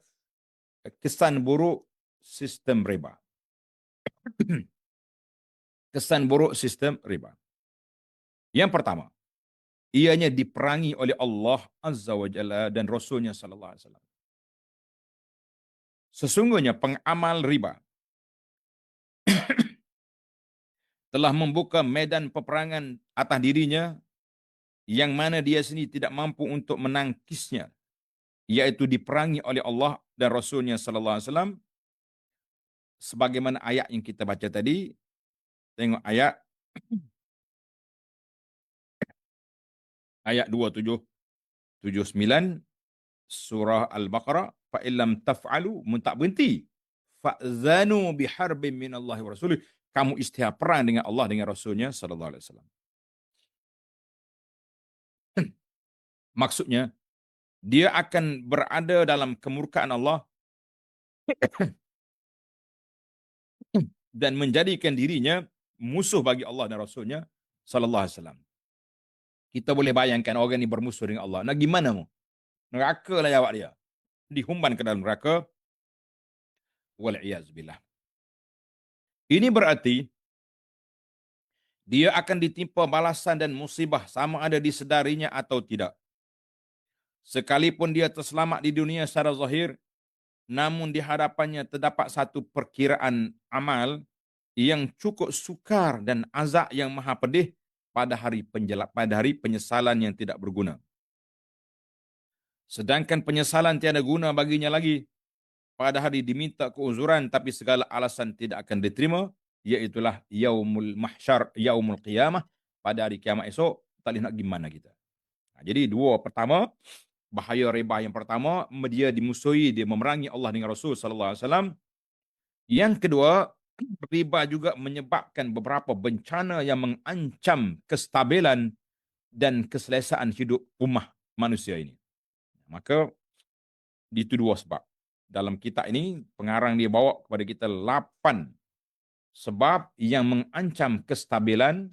kesan buruk sistem riba. Kesan buruk sistem riba. Yang pertama, ianya diperangi oleh Allah Azza wa Jalla dan Rasulnya sallallahu alaihi wasallam. Sesungguhnya pengamal riba telah membuka medan peperangan atas dirinya yang mana dia sendiri tidak mampu untuk menangkisnya, yaitu diperangi oleh Allah dan Rasulnya sallallahu alaihi wasallam. Sebagaimana ayat yang kita baca tadi, tengok ayat 27, 79 surah Al-Baqarah, fa illam taf'alu, mun tak berhenti, fa'zanu biharbin minallahi wa rasulih, kamu isytihar perang dengan Allah dengan Rasulnya sallallahu alaihi wasallam. Maksudnya, dia akan berada dalam kemurkaan Allah dan menjadikan dirinya musuh bagi Allah dan Rasulnya sallallahu alaihi wasallam. Kita boleh bayangkan orang ini bermusuh dengan Allah. Nak gimana mu? Neraka lah jawab dia. Dihumban ke dalam neraka. Wal'iyazubillah. Ini berarti dia akan ditimpa balasan dan musibah sama ada disedarinya atau tidak. Sekalipun dia terselamat di dunia secara zahir, namun di hadapannya terdapat satu perkiraan amal yang cukup sukar dan azab yang maha pedih pada hari penyesalan yang tidak berguna. Sedangkan penyesalan tiada guna baginya lagi pada hari diminta keuzuran tapi segala alasan tidak akan diterima, iaitulah yaumul mahsyar, yaumul qiyamah, pada hari kiamat esok. Tak boleh nak gimana kita. Jadi dua, pertama, bahaya riba yang pertama, dia dimusuhi, dia memerangi Allah dengan Rasul sallallahu alaihi wasallam. Yang kedua, riba juga menyebabkan beberapa bencana yang mengancam kestabilan dan keselesaan hidup ummah manusia ini. Maka itu dua sebab. Dalam kitab ini, pengarang dia bawa kepada kita 8 sebab yang mengancam kestabilan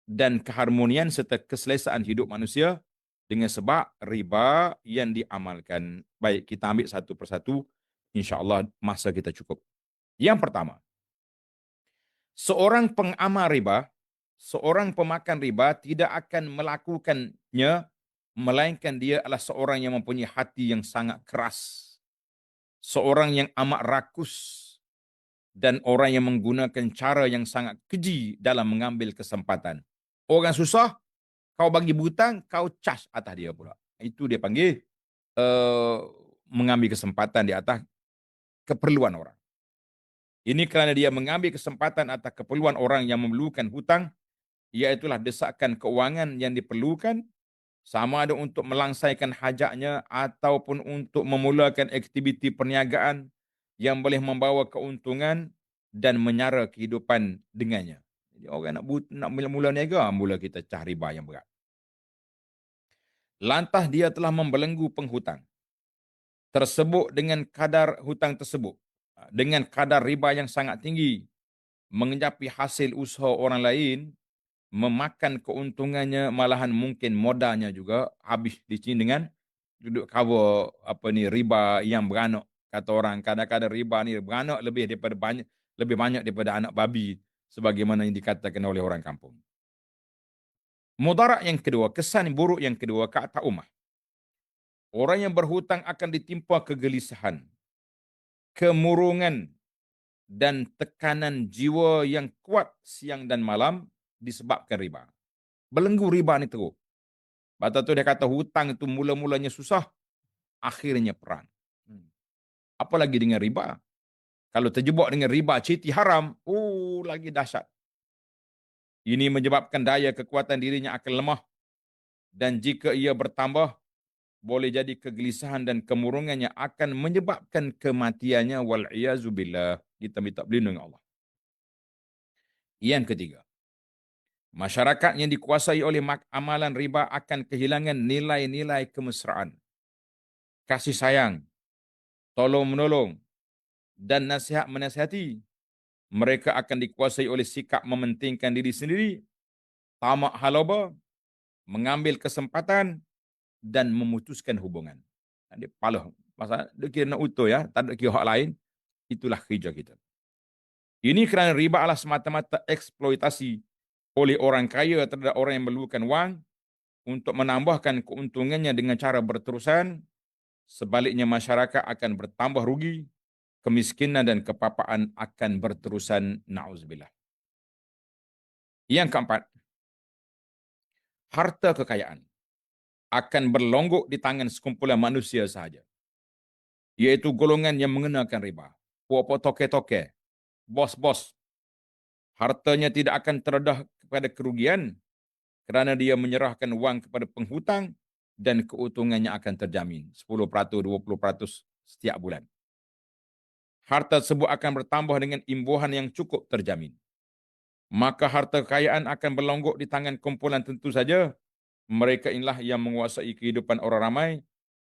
dan keharmonian serta keselesaan hidup manusia dengan sebab riba yang diamalkan. Baik, kita ambil satu persatu. InsyaAllah masa kita cukup. Yang pertama, seorang pengamal riba, seorang pemakan riba tidak akan melakukannya melainkan dia adalah seorang yang mempunyai hati yang sangat keras, seorang yang amat rakus, dan orang yang menggunakan cara yang sangat keji dalam mengambil kesempatan. Orang susah, kau bagi hutang, kau cas atas dia pula. Itu dia panggil mengambil kesempatan di atas keperluan orang. Ini kerana dia mengambil kesempatan atas keperluan orang yang memerlukan hutang, iaitulah desakan keuangan yang diperlukan, sama ada untuk melangsaikan hajatnya ataupun untuk memulakan aktiviti perniagaan yang boleh membawa keuntungan dan menyara kehidupan dengannya. Jadi orang nak mula-mula niaga, mula kita cah riba yang berat. Lantas dia telah membelenggu penghutang tersebut dengan kadar hutang tersebut, dengan kadar riba yang sangat tinggi, mengejapi hasil usaha orang lain, memakan keuntungannya, malahan mungkin modalnya juga habis di sini dengan duduk cover riba yang beranak. Kata orang, kadang-kadang riba ni beranak lebih banyak daripada anak babi, sebagaimana yang dikatakan oleh orang kampung. Mudarat yang kedua, kesan buruk yang kedua, kata ummah. Orang yang berhutang akan ditimpa kegelisahan, kemurungan, dan tekanan jiwa yang kuat siang dan malam disebabkan riba. Belenggu riba ni teruk. Lepas tu dia kata hutang itu mula-mulanya susah, akhirnya perang. Apalagi dengan riba. Kalau terjebak dengan riba citi haram, lagi dahsyat. Ini menyebabkan daya kekuatan dirinya akan lemah. Dan jika ia bertambah, boleh jadi kegelisahan dan kemurungannya akan menyebabkan kematiannya. Wal'iyazubillah. Kita minta berlindung Allah. Yang ketiga, masyarakat yang dikuasai oleh amalan riba akan kehilangan nilai-nilai kemesraan, kasih sayang, tolong-menolong, dan nasihat-menasihati. Mereka akan dikuasai oleh sikap mementingkan diri sendiri, tamak halaba, mengambil kesempatan, dan memutuskan hubungan. Dia palah. Masa dia kira nak utuh ya, tak ada kira hak lain. Itulah kerja kita. Ini kerana riba adalah semata-mata eksploitasi oleh orang kaya terhadap orang yang memerlukan wang untuk menambahkan keuntungannya dengan cara berterusan. Sebaliknya masyarakat akan bertambah rugi, kemiskinan dan kepapaan akan berterusan. Na'udzubillah. Yang keempat, harta kekayaan akan berlonggok di tangan sekumpulan manusia sahaja, iaitu golongan yang mengenakan riba, puak-puak toke-toke, bos-bos. Hartanya tidak akan terdedah kepada kerugian kerana dia menyerahkan wang kepada penghutang dan keuntungannya akan terjamin 10%, 20% setiap bulan. Harta tersebut akan bertambah dengan imbuhan yang cukup terjamin. Maka harta kekayaan akan berlonggok di tangan kumpulan tentu saja. Mereka inilah yang menguasai kehidupan orang ramai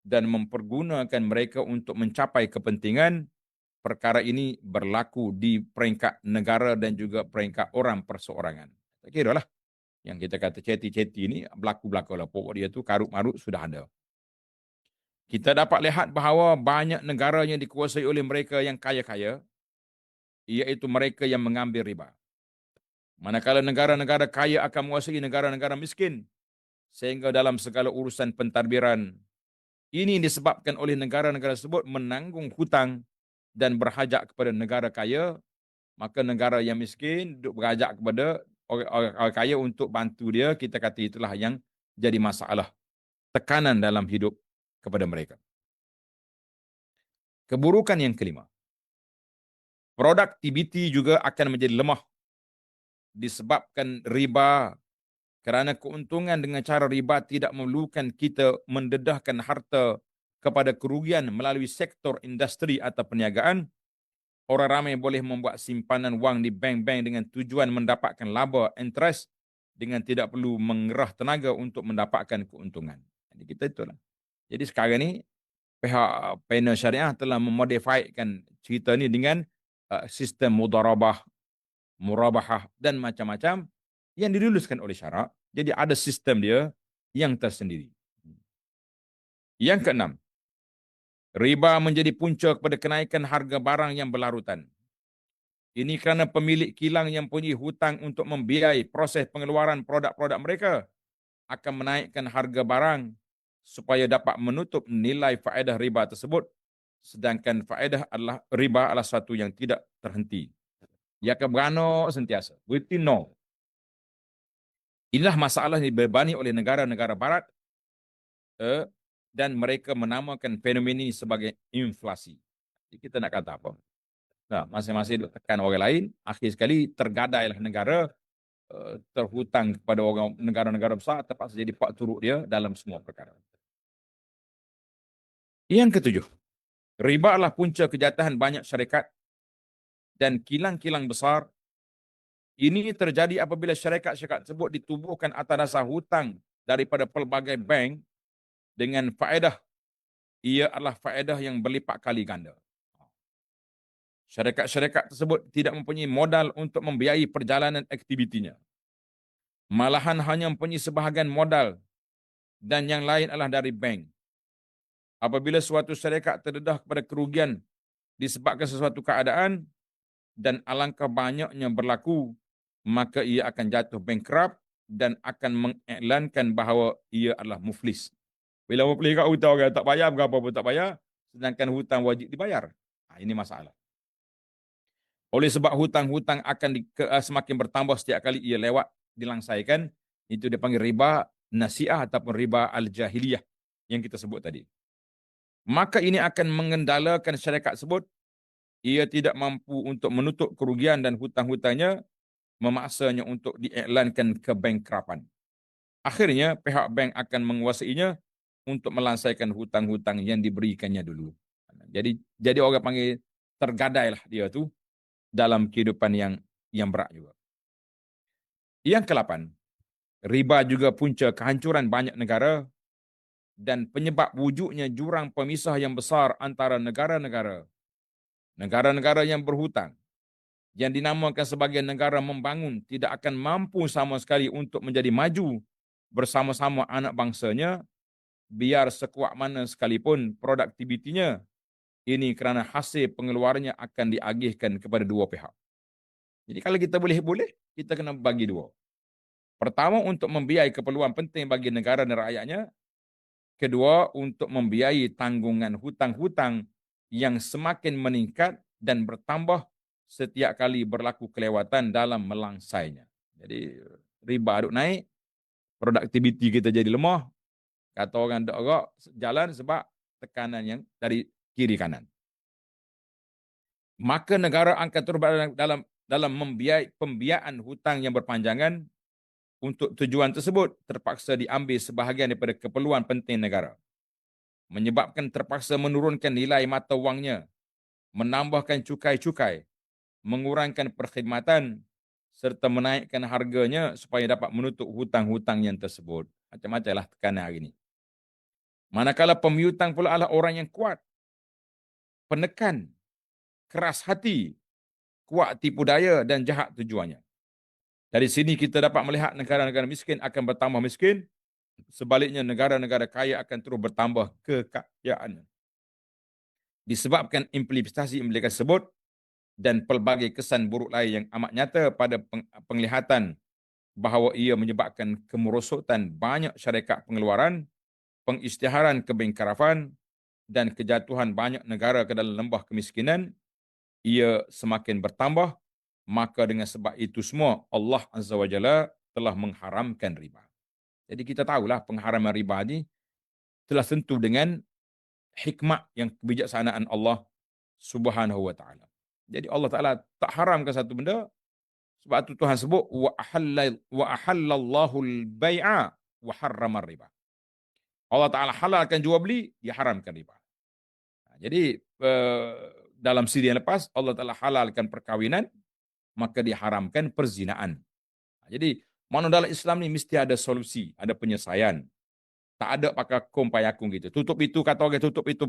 dan mempergunakan mereka untuk mencapai kepentingan. Perkara ini berlaku di peringkat negara dan juga peringkat orang perseorangan. Tak kira lah. Yang kita kata ceti-ceti ini berlaku-berlaku lah. Pokok dia tu karut-marut sudah ada. Kita dapat lihat bahawa banyak negara yang dikuasai oleh mereka yang kaya-kaya, iaitu mereka yang mengambil riba. Manakala negara-negara kaya akan menguasai negara-negara miskin, sehingga dalam segala urusan pentadbiran, ini disebabkan oleh negara-negara tersebut menanggung hutang dan berhajat kepada negara kaya, maka negara yang miskin duk berhajat kepada orang kaya untuk bantu dia, kita kata itulah yang jadi masalah, tekanan dalam hidup kepada mereka. Keburukan yang kelima, produktiviti juga akan menjadi lemah disebabkan riba, kerana keuntungan dengan cara riba tidak memerlukan kita mendedahkan harta kepada kerugian melalui sektor industri atau perniagaan. Orang ramai boleh membuat simpanan wang di bank-bank dengan tujuan mendapatkan laba interest dengan tidak perlu mengerah tenaga untuk mendapatkan keuntungan. Jadi kita itulah. Jadi sekarang ni pihak panel syariah telah memodifikkan cerita ni dengan sistem mudarabah, murabahah dan macam-macam yang diluluskan oleh syarak. Jadi ada sistem dia yang tersendiri. Yang keenam, riba menjadi punca kepada kenaikan harga barang yang berlarutan. Ini kerana pemilik kilang yang punya hutang untuk membiayai proses pengeluaran produk-produk mereka akan menaikkan harga barang supaya dapat menutup nilai faedah riba tersebut. Sedangkan faedah adalah riba adalah satu yang tidak terhenti. Ia akan beranak sentiasa. Within no. Inilah masalah yang dibebani oleh negara-negara barat dan mereka menamakan fenomena ini sebagai inflasi. Jadi kita nak kata apa? Nah, masing-masing tekan orang lain, akhir sekali tergadailah negara terhutang kepada orang negara-negara besar, terpaksa jadi pak turuk dia dalam semua perkara. Yang ketujuh, riba adalah punca kejahatan banyak syarikat dan kilang-kilang besar. Ini terjadi apabila syarikat-syarikat tersebut ditubuhkan atas dasar hutang daripada pelbagai bank dengan faedah. Ia adalah faedah yang berlipat kali ganda. Syarikat-syarikat tersebut tidak mempunyai modal untuk membiayai perjalanan aktivitinya. Malahan hanya mempunyai sebahagian modal dan yang lain adalah dari bank. Apabila suatu syarikat terdedah kepada kerugian disebabkan sesuatu keadaan dan alangkah banyaknya berlaku, maka ia akan jatuh bankrupt dan akan mengiklankan bahawa ia adalah muflis. Bila muflis kat hutang orang tak bayar, berapa pun tak bayar, sedangkan hutang wajib dibayar. Ini masalah. Oleh sebab hutang-hutang akan semakin bertambah setiap kali ia lewat dilangsaikan, itu dipanggil riba nasiah ataupun riba al-jahiliyah yang kita sebut tadi. Maka ini akan mengendalakan syarikat tersebut. Ia tidak mampu untuk menutup kerugian dan hutang-hutangnya, memaksanya untuk diiklankan kebankrapan. Akhirnya pihak bank akan menguasainya untuk melansaikan hutang-hutang yang diberikannya dulu. Jadi orang panggil tergadailah dia tu dalam kehidupan yang berat juga. Yang ke-8, riba juga punca kehancuran banyak negara dan penyebab wujudnya jurang pemisah yang besar antara negara-negara. Negara-negara yang berhutang, yang dinamakan sebagai negara membangun, tidak akan mampu sama sekali untuk menjadi maju bersama-sama anak bangsanya, biar sekuat mana sekalipun produktivitinya. Ini kerana hasil pengeluarannya akan diagihkan kepada dua pihak. Jadi kalau kita boleh-boleh, kita kena bagi dua. Pertama, untuk membiayai keperluan penting bagi negara dan rakyatnya. Kedua, untuk membiayai tanggungan hutang-hutang yang semakin meningkat dan bertambah setiap kali berlaku kelewatan dalam melangsainya. Jadi riba aduk naik, produktiviti kita jadi lemah, kata orang dok jalan sebab tekanan yang dari kiri kanan. Maka negara akan terus dalam membiayai pembiayaan hutang yang berpanjangan untuk tujuan tersebut terpaksa diambil sebahagian daripada keperluan penting negara, menyebabkan terpaksa menurunkan nilai mata wangnya, menambahkan cukai-cukai, mengurangkan perkhidmatan, serta menaikkan harganya supaya dapat menutup hutang-hutang yang tersebut. Macam-macam lah tekanan hari ini. Manakala pemiutang pula adalah orang yang kuat, penekan, keras hati, kuat tipu daya dan jahat tujuannya. Dari sini kita dapat melihat negara-negara miskin akan bertambah miskin, sebaliknya negara-negara kaya akan terus bertambah kekayaannya. Disebabkan implementasi tersebut dan pelbagai kesan buruk lain yang amat nyata pada penglihatan bahawa ia menyebabkan kemerosotan banyak syarikat pengeluaran, pengisytiharan kebengkarafan dan kejatuhan banyak negara ke dalam lembah kemiskinan, ia semakin bertambah. Maka dengan sebab itu semua Allah Azza wa Jalla telah mengharamkan riba. Jadi kita tahulah pengharaman riba ini telah tentu dengan hikmah yang kebijaksanaan Allah Subhanahu wa taala. Jadi Allah Taala tak haramkan satu benda, sebab itu Tuhan sebut wa ahallallahu al-bai'a wa harrama riba. Allah Taala halalkan jual beli, dia haramkan riba. Jadi dalam siri yang lepas Allah Taala halalkan perkawinan, maka diharamkan perzinaan. Jadi mana dalam Islam ni mesti ada solusi, ada penyelesaian. Tak ada pakai kum payakung gitu. Tutup itu, kata orang tutup itu,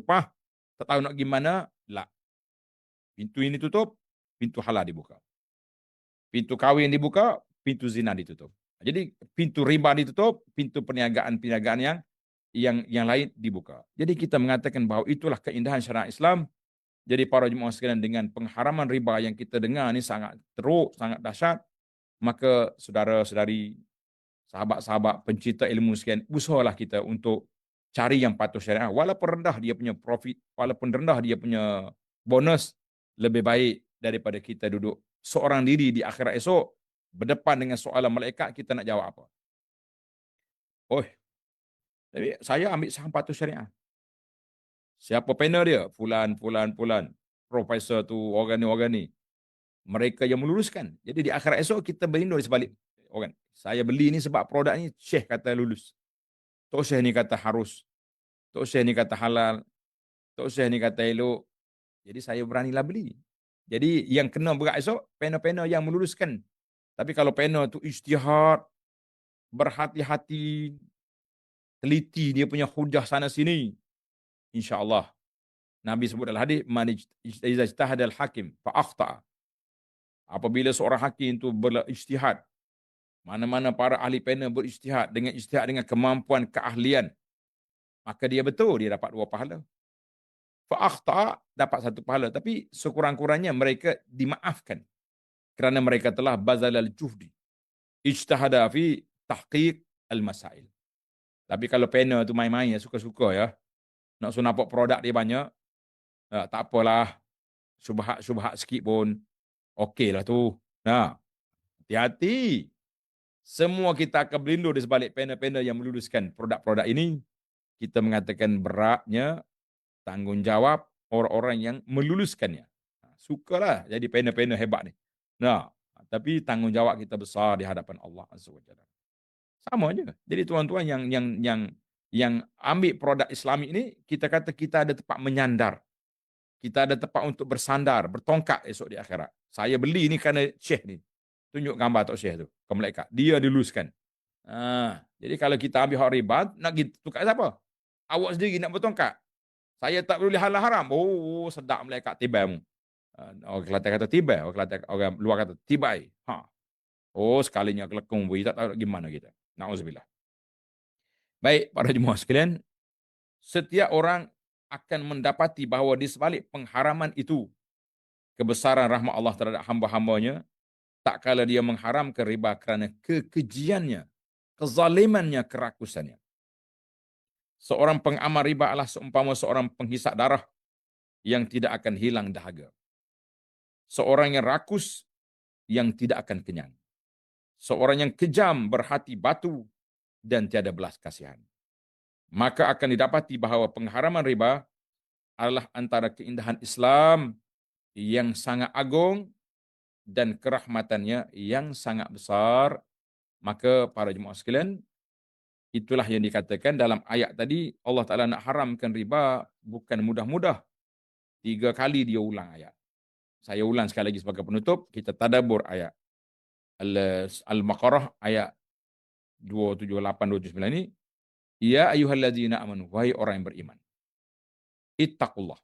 tak tahu nak gimana, lah. Pintu ini tutup, pintu halal dibuka. Pintu kahwin dibuka, pintu zina ditutup. Jadi pintu riba ditutup, pintu perniagaan yang lain dibuka. Jadi kita mengatakan bahawa itulah keindahan syariat Islam. Jadi para jemaah sekalian, dengan pengharaman riba yang kita dengar ni sangat teruk, sangat dahsyat, maka saudara-saudari, sahabat-sahabat pencinta ilmu sekalian, usahalah kita untuk cari yang patuh syariah. Walaupun rendah dia punya profit, walaupun rendah dia punya bonus, lebih baik daripada kita duduk seorang diri di akhirat esok berdepan dengan soalan malaikat, kita nak jawab apa? Oh, tapi saya ambil saham patuh syariah. Siapa panel dia? Fulan. Profesor tu, orang ni. Mereka yang meluluskan. Jadi di akhirat esok kita berlindung di sebalik orang. Saya beli ni sebab produk ni Syekh kata lulus. Tok Syekh ni kata harus. Tok Syekh ni kata halal. Tok Syekh ni kata elok. Jadi saya beranilah beli. Jadi yang kena berat esok, panel-panel yang meluluskan. Tapi kalau panel tu ijtihad, berhati-hati, teliti dia punya hujah sana sini, insya-Allah. Nabi sebut dalam hadis, man ijtahada al-hakim fa akhta. Apabila seorang hakim itu berijtihad, mana-mana para ahli panel berijtihad dengan kemampuan keahlian, maka dia betul, dia dapat 2 pahala. Fa akhta, dapat 1 pahala, tapi sekurang-kurangnya mereka dimaafkan kerana mereka telah bazalal juhdi, ijtahada fi tahqiq al-masail. Tapi kalau panel tu main-main ya, suka-suka ya, nak suruh nampak produk dia banyak, tak apalah, syubhat sikit pun okeylah tu. Nah, hati-hati. Semua kita akan berlindung di sebalik panel-panel yang meluluskan produk-produk ini. Kita mengatakan beratnya tanggungjawab orang-orang yang meluluskannya. Sukalah jadi panel-panel hebat ni. Nah, tapi tanggungjawab kita besar di hadapan Allah Azza wa Jalla. Sama aja. Jadi tuan-tuan yang ambil produk Islami ini, kita kata kita ada tempat menyandar. Kita ada tempat untuk bersandar, bertongkat esok di akhirat. Saya beli ni kerana Syekh ni. Tunjuk gambar Tok Syekh tu ke malaikat. Dia diluluskan. Jadi kalau kita ambil hak riba, nak pergi tukar siapa? Awak sendiri nak bertongkat. Saya tak boleh halal haram. Oh, sedap malaikat tibai mu. Orang Kelantan kata tibai, orang luar kata tibai. Oh, sekalinya kelekung beri, tak tahu gimana kita. Nauzubillah. Baik, para jemaah sekalian, setiap orang akan mendapati bahawa di sebalik pengharaman itu, kebesaran rahmat Allah terhadap hamba-hambanya, tak kala dia mengharamkan riba kerana kekejiannya, kezalimannya, kerakusannya. Seorang pengamal riba adalah seumpama seorang penghisap darah yang tidak akan hilang dahaga. Seorang yang rakus yang tidak akan kenyang. Seorang yang kejam, berhati batu dan tiada belas kasihan. Maka akan didapati bahawa pengharaman riba adalah antara keindahan Islam yang sangat agung dan kerahmatannya yang sangat besar Maka para jemaah sekalian, itulah yang dikatakan dalam ayat tadi, Allah Ta'ala nak haramkan riba bukan mudah-mudah. 3 kali dia ulang ayat. Saya ulang sekali lagi sebagai penutup, kita tadabbur ayat Al-Baqarah ayat 278 279 ini. Ya ayyuhallazina amanu, wahai orang yang beriman. Ittaqullah,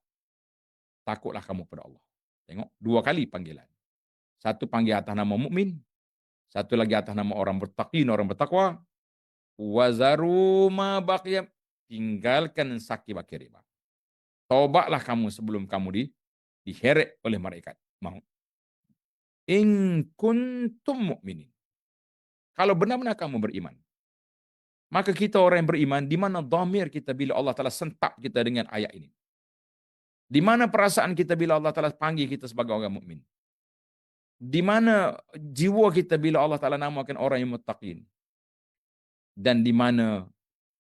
takutlah kamu pada Allah. Tengok, 2 kali panggilan. Satu panggil atas nama mukmin, satu lagi atas nama orang bertaqin, orang bertakwa. Wazaru ma baqiya, tinggalkan saki-baki riba. Taubatlah kamu sebelum kamu diheret oleh malaikat maut. In kuntum mukminin. Kalau benar-benar kamu beriman. Maka kita orang yang beriman, di mana dhamir kita bila Allah Ta'ala sentap kita dengan ayat ini? Di mana perasaan kita bila Allah Ta'ala panggil kita sebagai orang mukmin? Di mana jiwa kita bila Allah Ta'ala namakan orang yang muttaqin? Dan di mana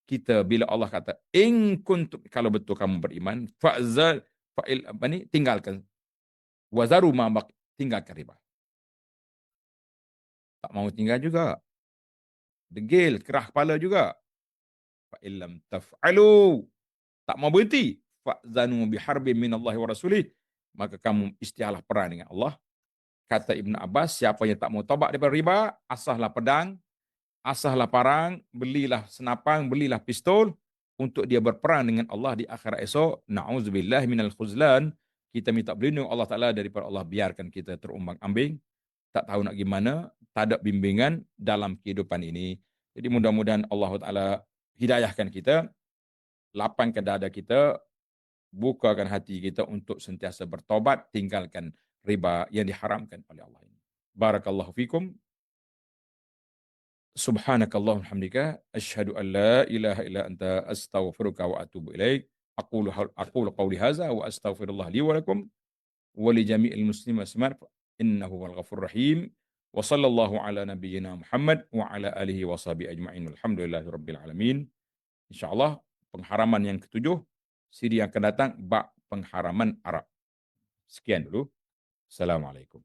kita bila Allah kata, in kuntum, kalau betul kamu beriman, fa'il apa ni, tinggalkan. Wazaru ma tinggalkan riba. Tak mau tinggal juga. Degil, kerah kepala juga. Fa'illam taf'alu, tak mau berhenti. Fa'zanu biharbin minallahi wa rasulih, maka kamu istihalah perang dengan Allah. Kata Ibn Abbas, siapa yang tak mau taubat daripada riba, asahlah pedang, asahlah parang, belilah senapang, belilah pistol, untuk dia berperang dengan Allah di akhirat esok. Na'udzubillah minal khuzlan. Kita minta berlindung Allah Ta'ala daripada Allah biarkan kita terumbang ambing, tak tahu nak gimana, tak ada bimbingan dalam kehidupan ini. Jadi mudah-mudahan Allah Ta'ala hidayahkan kita, lapangkan dada kita, bukakan hati kita untuk sentiasa bertobat, tinggalkan riba yang diharamkan oleh Allah ini. Barakallahu fikum. Subhanakallahumma hamdika asyhadu an la ilaha illa anta astaghfiruka wa atubu ilaik. Aqulu qawli hadza wa astaghfirullah li wa lakum wa li jami'il muslimin wal muslimat innahu wal ghafurur rahim. Wa sallallahu ala nabiyyina Muhammad wa ala alihi wa sahbihi ajma'in. Alhamdulillahirabbil alamin. Insyaallah pengharaman yang ketujuh, siri yang akan datang bab pengharaman Arab. Sekian dulu. Assalamualaikum.